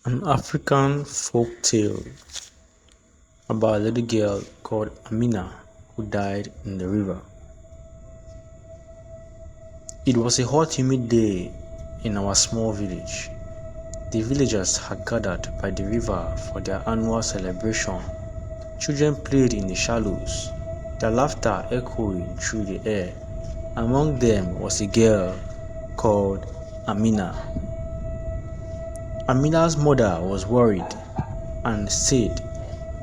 An African folk tale about a little girl called Amina who died in the river. It was a hot, humid day in our small village. The villagers had gathered by the river for their annual celebration. Children played in the shallows, their laughter echoing through the air. Among them was a girl called Amina. Amina's mother was worried and said,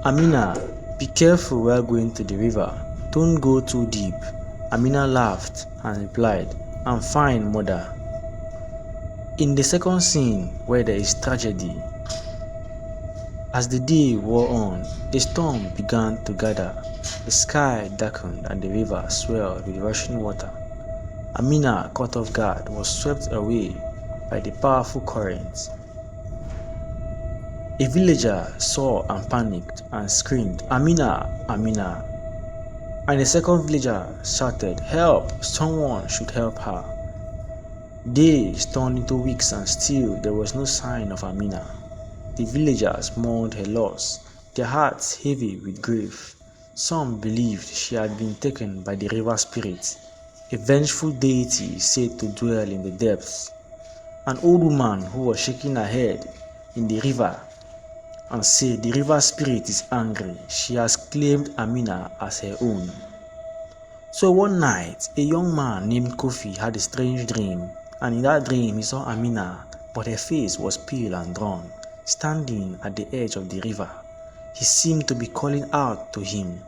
"Amina, be careful while going to the river. Don't go too deep." Amina laughed and replied, "I'm fine, mother." In the second scene, where there is tragedy, as the day wore on, a storm began to gather. The sky darkened and the river swelled with rushing water. Amina, caught off guard, was swept away by the powerful current. A villager saw and panicked and screamed, "Amina, Amina." And a second villager shouted, "Help! Someone should help her." Days turned into weeks and still there was no sign of Amina. The villagers mourned her loss, their hearts heavy with grief. Some believed she had been taken by the river spirit, a vengeful deity said to dwell in the depths. An old woman who was shaking her head in the river and said, "The river spirit is angry. She has claimed Amina as her own." So one night, a young man named Kofi had a strange dream, and in that dream he saw Amina, but her face was pale and drawn, standing at the edge of the river. He seemed to be calling out to him.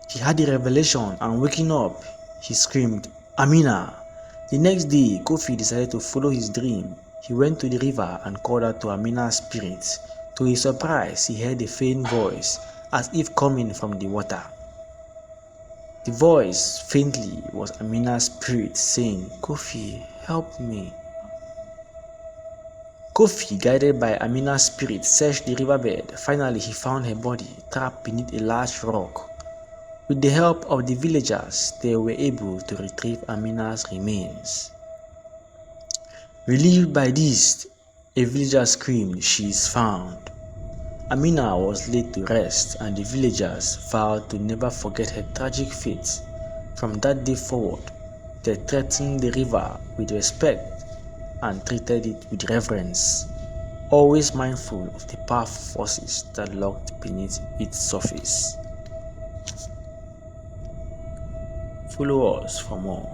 He had a revelation, and waking up, he screamed, "Amina!" The next day, Kofi decided to follow his dream. He went to the river and called out to Amina's spirit. To his surprise, he heard a faint voice, as if coming from the water. The voice, faintly, was Amina's spirit saying, "Kofi, help me." Kofi, guided by Amina's spirit, searched the riverbed. Finally, he found her body trapped beneath a large rock. With the help of the villagers, they were able to retrieve Amina's remains. Relieved by this, a villager screamed, "She is found." Amina was laid to rest, and the villagers vowed to never forget her tragic fate. From that day forward, they treated the river with respect and treated it with reverence, always mindful of the powerful forces that lurked beneath its surface. Follow us for more.